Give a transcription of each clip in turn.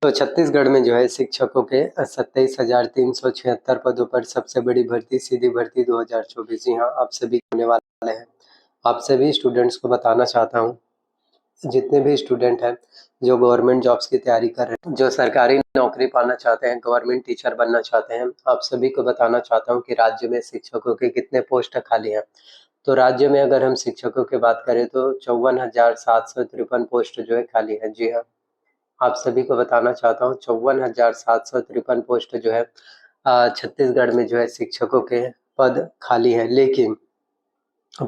तो छत्तीसगढ़ में जो है शिक्षकों के 27,376 पदों पर सबसे बड़ी भर्ती सीधी भर्ती 2024। जी हाँ, आप सभी होने वाले हैं। आप सभी स्टूडेंट्स को बताना चाहता हूँ, जितने भी स्टूडेंट हैं जो गवर्नमेंट जॉब्स की तैयारी कर रहे हैं, जो सरकारी नौकरी पाना चाहते हैं, गवर्नमेंट टीचर बनना चाहते हैं, आप सभी को बताना चाहता हूँ कि राज्य में शिक्षकों के कितने पोस्ट खाली हैं। तो राज्य में अगर हम शिक्षकों की बात करें तो 54,753 पोस्ट जो है खाली है। जी हाँ, आप सभी को बताना चाहता हूँ 54,753 पोस्ट जो है छत्तीसगढ़ में जो है शिक्षकों के पद खाली है। लेकिन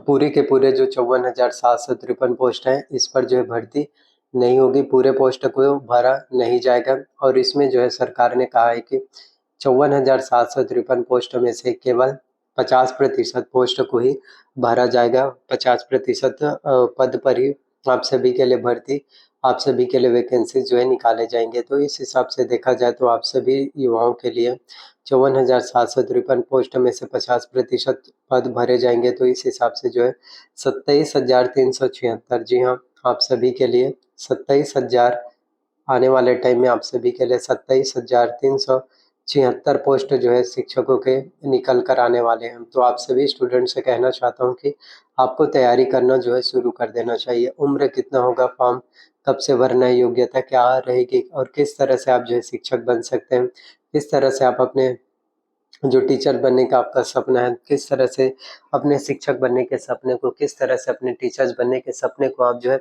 पूरे के पूरे जो 54,753 पोस्ट हैं, इस पर जो है भर्ती नहीं होगी, पूरे पोस्ट को भरा नहीं जाएगा। और इसमें जो है सरकार ने कहा है कि 54,753 पोस्ट में से केवल 50% पोस्ट को ही भरा जाएगा। 50% पद पर ही आप सभी के लिए भर्ती, आप सभी के लिए वैकेंसी जो है निकाले जाएंगे। तो इस हिसाब से देखा जाए तो आप सभी युवाओं के लिए 54,753 पोस्ट में से 50% पद भरे जाएंगे। तो इस हिसाब से जो है 27,376। जी हाँ, आप सभी के लिए 27,000 आने वाले टाइम में आप सभी के लिए 27,376 पोस्ट जो है शिक्षकों के निकल कर आने वाले हैं। तो आप सभी स्टूडेंट से कहना चाहता हूँ कि आपको तैयारी करना जो है शुरू कर देना चाहिए। उम्र कितना होगा, फॉर्म कब से भरना है, योग्यता क्या रहेगी और किस तरह से आप जो है शिक्षक बन सकते हैं, किस तरह से आप अपने जो टीचर बनने का आपका सपना है, किस तरह से अपने शिक्षक बनने के सपने को, किस तरह से अपने टीचर्स बनने के सपने को आप जो है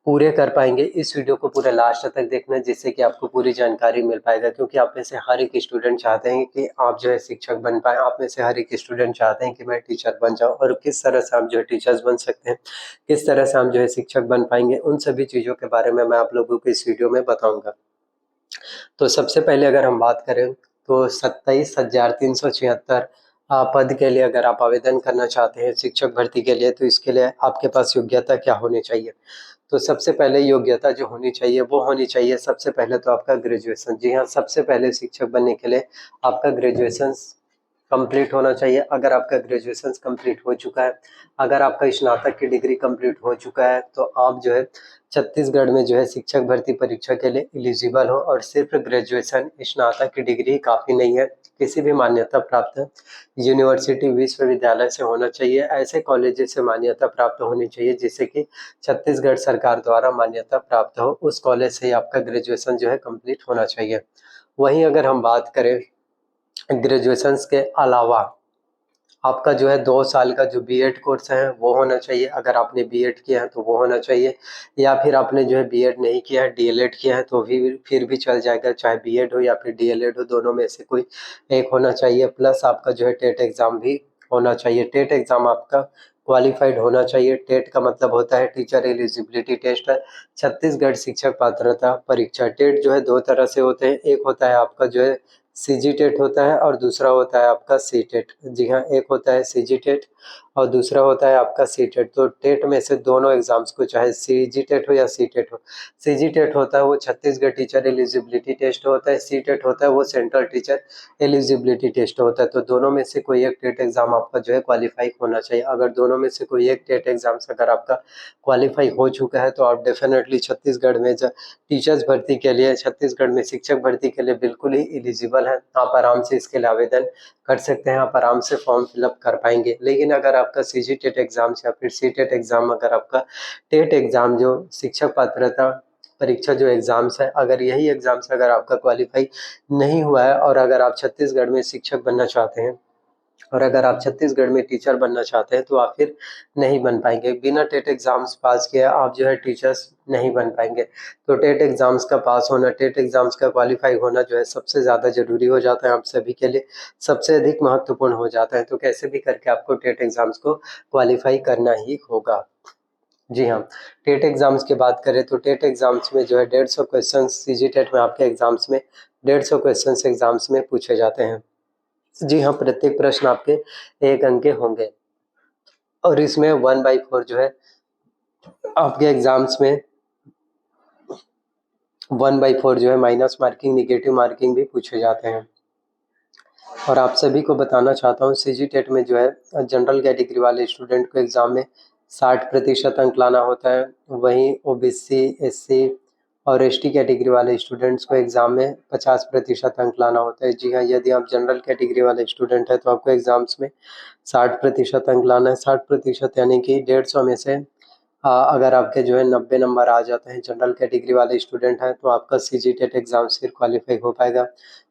पूरे कर पाएंगे। इस वीडियो को पूरे लास्ट तक देखना, जिससे कि आपको पूरी जानकारी मिल पाएगा। क्योंकि आप में से हर एक स्टूडेंट चाहते हैं कि आप जो है शिक्षक बन पाए, आप में से हर एक स्टूडेंट चाहते हैं कि मैं टीचर बन जाऊं। और किस तरह से आप जो है टीचर्स बन सकते हैं, किस तरह से हम जो है शिक्षक बन पाएंगे, उन सभी चीज़ों के बारे में मैं आप लोगों को इस वीडियो में बताऊंगा। तो सबसे पहले अगर हम बात करें तो 27,376 पद के लिए अगर आप आवेदन करना चाहते हैं शिक्षक भर्ती के लिए, तो इसके लिए आपके पास योग्यता क्या होनी चाहिए। तो सबसे पहले योग्यता जो होनी चाहिए वो होनी चाहिए सबसे पहले तो आपका ग्रेजुएशन। जी हाँ, सबसे पहले शिक्षक बनने के लिए आपका ग्रेजुएशन कंप्लीट होना चाहिए। अगर आपका ग्रेजुएशन कंप्लीट हो चुका है, अगर आपका स्नातक की डिग्री कंप्लीट हो चुका है, तो आप जो है छत्तीसगढ़ में जो है शिक्षक भर्ती परीक्षा के लिए एलिजिबल हो। और सिर्फ ग्रेजुएशन स्नातक की डिग्री काफ़ी नहीं है, किसी भी मान्यता प्राप्त यूनिवर्सिटी विश्वविद्यालय से होना चाहिए। ऐसे कॉलेज से मान्यता प्राप्त होनी चाहिए जिससे कि छत्तीसगढ़ सरकार द्वारा मान्यता प्राप्त हो, उस कॉलेज से ही आपका ग्रेजुएशन जो है कंप्लीट होना चाहिए। वहीं अगर हम बात करें ग्रेजुएशन के अलावा आपका जो है 2 साल का जो बीएड कोर्स है वो होना चाहिए। अगर आपने बीएड किया है तो वो होना चाहिए, या फिर आपने जो है बीएड नहीं किया है, डीएलएड किया है, तो भी फिर भी चल जाएगा। चाहे बीएड हो या फिर डीएलएड हो, दोनों में से कोई एक होना चाहिए। प्लस आपका जो है टेट एग्जाम भी होना चाहिए। टेट एग्जाम आपका क्वालिफाइड होना चाहिए। टेट का मतलब होता है टीचर एलिजिबिलिटी टेस्ट, छत्तीसगढ़ शिक्षक पात्रता परीक्षा। टेट जो है 2 तरह से होते हैं, एक होता है आपका जो है सीजी टेट होता है और दूसरा होता है आपका सी टेट। जी हाँ, एक होता है सीजी टेट और दूसरा होता है आपका सी टेट। तो टेट में से दोनों एग्जाम्स को, चाहे सीजी टेट हो या सी टेट हो, सीजी टेट होता है वो छत्तीसगढ़ टीचर एलिजिबिलिटी टेस्ट होता है, सी टेट होता है वो सेंट्रल टीचर एलिजिबिलिटी टेस्ट होता है। तो दोनों में से कोई एक टेट एग्जाम आपका जो है क्वालिफाई होना चाहिए। अगर दोनों में से कोई एक टेट एग्जाम अगर आपका क्वालिफाई हो चुका है तो आप डेफिनेटली छत्तीसगढ़ में टीचर्स भर्ती के लिए, छत्तीसगढ़ में शिक्षक भर्ती के लिए बिल्कुल ही एलिजिबल है। आप आराम से इसके लिए आवेदन कर सकते हैं, आप आराम से फॉर्म फिलअप कर पाएंगे। लेकिन अगर आपका सीजी टेट एग्जाम या फिर सी टेट एग्जाम, अगर आपका टेट एग्जाम जो शिक्षक पात्रता परीक्षा जो एग्जाम्स है, अगर यही एग्जाम्स अगर आपका क्वालिफाई नहीं हुआ है और अगर आप छत्तीसगढ़ में शिक्षक बनना चाहते हैं और अगर आप छत्तीसगढ़ में टीचर बनना चाहते हैं, तो आप फिर नहीं बन पाएंगे। बिना टेट एग्जाम्स पास किए आप जो है टीचर्स नहीं बन पाएंगे। तो टेट एग्जाम्स का पास होना, टेट एग्जाम्स का क्वालिफाई होना जो है सबसे ज़्यादा जरूरी हो जाता है, आप सभी के लिए सबसे अधिक महत्वपूर्ण हो जाता है। तो कैसे भी करके आपको टेट एग्जाम्स को क्वालिफाई करना ही होगा। जी हाँ, टेट एग्जाम्स की बात करें तो टेट एग्जाम्स में जो है 150 क्वेश्चन, सीजी टेट में आपके एग्जाम्स में 150 क्वेश्चन एग्जाम्स में पूछे जाते हैं। जी हाँ, प्रत्येक प्रश्न आपके 1 अंक के होंगे और इसमें 1/4 जो है आपके एग्जाम्स में 1/4 जो है माइनस मार्किंग, निगेटिव मार्किंग भी पूछे जाते हैं। और आप सभी को बताना चाहता हूँ सीजी टेट में जो है जनरल कैटेगरी वाले स्टूडेंट को एग्जाम में 60% अंक लाना होता है। वहीं ओबीसी, एससी और एसटी कैटेगरी वाले स्टूडेंट्स को एग्ज़ाम में 50% अंक लाना होता है। जी हाँ, यदि आप जनरल कैटेगरी वाले स्टूडेंट हैं तो आपको एग्ज़ाम्स में 60% अंक लाना है। 60% यानी कि 150 में से अगर आपके जो है 90 नंबर आ जाते हैं, जनरल कैटेगरी वाले स्टूडेंट हैं, तो आपका सीजीटेट एग्ज़ाम फिर क्वालीफाई हो पाएगा।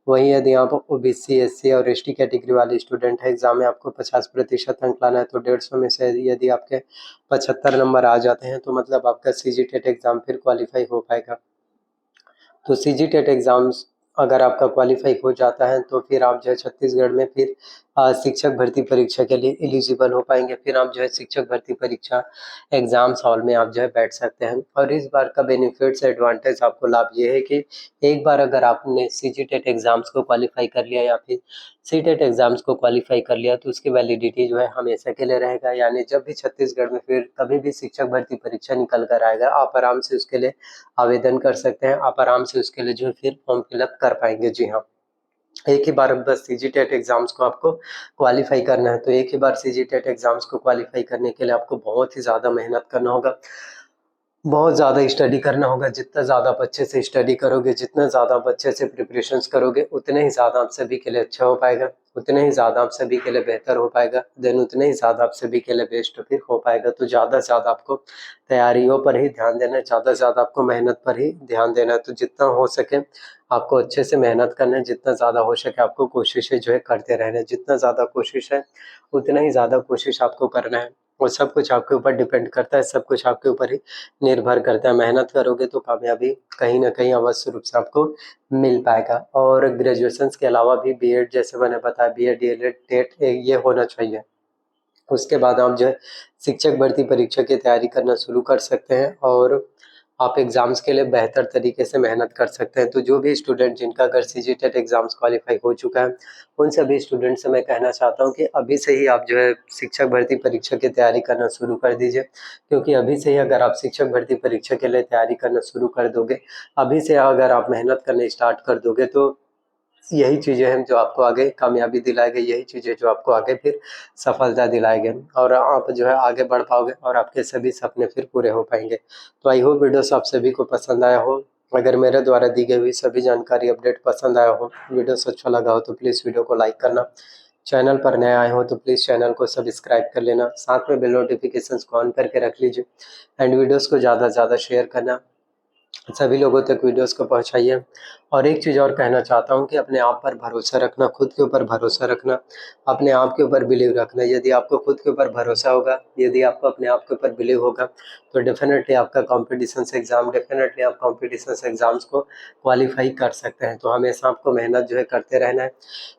वहीं यदि आप ओबीसी, एससी और एसटी कैटेगरी वाले स्टूडेंट हैं, एग्ज़ाम में आपको 50% अंक लाना है, तो 150 में से यदि आपके 75 नंबर आ जाते हैं, तो मतलब आपका सीजीटेट एग्ज़ाम फिर क्वालीफाई हो पाएगा। तो सीजीटेट एग्ज़ाम्स अगर आपका क्वालीफाई हो जाता है, तो फिर आप जो है छत्तीसगढ़ में फिर शिक्षक भर्ती परीक्षा के लिए एलिजिबल हो पाएँगे। फिर आप जो है शिक्षक भर्ती परीक्षा एग्ज़ाम्स हॉल में आप जो है बैठ सकते हैं। और इस बार का बेनिफिट्स एडवांटेज आपको लाभ ये है कि एक बार अगर आपने सीजीटेट एग्ज़ाम्स को क्वालीफाई कर लिया या फिर सीटेट एग्ज़ाम्स को क्वालीफाई कर लिया, तो उसकी वैलिडिटी जो है हमेशा के लिए रहेगा। यानी जब भी छत्तीसगढ़ में फिर कभी भी शिक्षक भर्ती परीक्षा निकल कर आएगा, आप आराम से उसके लिए आवेदन कर सकते हैं। आप आराम से उसके लिए जो है फिर फॉर्म फिलअप कर पाएँगे। जी हाँ, एक ही बार बस सीजीटेट एग्ज़ाम्स को आपको क्वालीफाई करना है, तो एक ही बार सीजीटेट एग्ज़ाम्स को क्वालीफाई करने के लिए आपको बहुत ही ज़्यादा मेहनत करना होगा। बहुत ज़्यादा स्टडी करना होगा। जितना ज़्यादा आप अच्छे से स्टडी करोगे, जितना ज़्यादा आप अच्छे से प्रिपरेशंस करोगे, उतने ही ज़्यादा आप सभी के लिए अच्छा हो पाएगा, उतने ही ज़्यादा आप सभी के लिए बेहतर हो पाएगा, देन उतने ही ज़्यादा आप सभी के लिए बेस्ट फिर हो पाएगा। तो ज़्यादा से ज़्यादा आपको तैयारियों पर ही ध्यान देना है, ज़्यादा से ज़्यादा आपको मेहनत पर ही ध्यान देना है। तो जितना हो सके आपको अच्छे से मेहनत करना है, जितना ज़्यादा हो सके आपको कोशिशें जो है करते रहना है। जितना ज़्यादा कोशिश है, उतना ही ज़्यादा कोशिश आपको करना है और सब कुछ आपके ऊपर डिपेंड करता है, सब कुछ आपके ऊपर ही निर्भर करता है। मेहनत करोगे तो कामयाबी कहीं न कहीं अवश्य रूप से आपको मिल पाएगा। और ग्रेजुएशंस के अलावा भी बीएड, जैसे मैंने बताया, बीएड, डीएलएड, टेट ये होना चाहिए। उसके बाद आप जो है शिक्षक भर्ती परीक्षा की तैयारी करना शुरू कर सकते हैं और आप एग्ज़ाम्स के लिए बेहतर तरीके से मेहनत कर सकते हैं। तो जो भी स्टूडेंट जिनका अगर सीजीटेट एग्ज़ाम्स क्वालीफाई हो चुका है, उन सभी स्टूडेंट से मैं कहना चाहता हूँ कि अभी से ही आप जो है शिक्षक भर्ती परीक्षा की तैयारी करना शुरू कर दीजिए। क्योंकि अभी से ही अगर आप शिक्षक भर्ती परीक्षा के लिए तैयारी करना शुरू कर दोगे, अभी से अगर आप मेहनत करना स्टार्ट कर दोगे, तो यही चीज़ें हैं जो आपको आगे कामयाबी दिलाएँगे, यही चीज़ें जो आपको आगे फिर सफलता दिलाएँगे और आप जो है आगे बढ़ पाओगे और आपके सभी सपने फिर पूरे हो पाएँगे। तो आई होप वीडियोस आप सभी को पसंद आया हो। अगर मेरे द्वारा दी गई हुई सभी जानकारी अपडेट पसंद आया हो, वीडियोस अच्छा लगा हो, तो प्लीज़ वीडियो को लाइक करना। चैनल पर नए आए हो तो प्लीज़ चैनल को सब्सक्राइब कर लेना। साथ में बेल नोटिफ़िकेशंस को ऑन करके रख लीजिए एंड वीडियोस को ज़्यादा से ज़्यादा शेयर करना। सभी लोगों तक वीडियोस को पहुँचाइए। और एक चीज़ और कहना चाहता हूँ कि अपने आप पर भरोसा रखना, खुद के ऊपर भरोसा रखना, अपने आप के ऊपर बिलीव रखना। यदि आपको खुद के ऊपर भरोसा होगा, यदि आपको अपने आप के ऊपर बिलीव होगा, तो डेफ़िनेटली आपका डेफ़िनेटली आप कॉम्पिटिशन्स एग्ज़ाम्स को क्वालीफ़ाई कर सकते हैं। तो हमेशा आपको मेहनत जो है करते रहना है,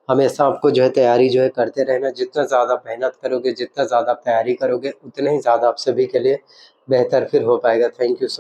हमेशा आपको जो है तैयारी जो है करते रहना है। जितना ज़्यादा मेहनत करोगे, जितना ज़्यादा तैयारी करोगे, उतने ही ज़्यादा आप सभी के लिए बेहतर फिर हो पाएगा। Thank you so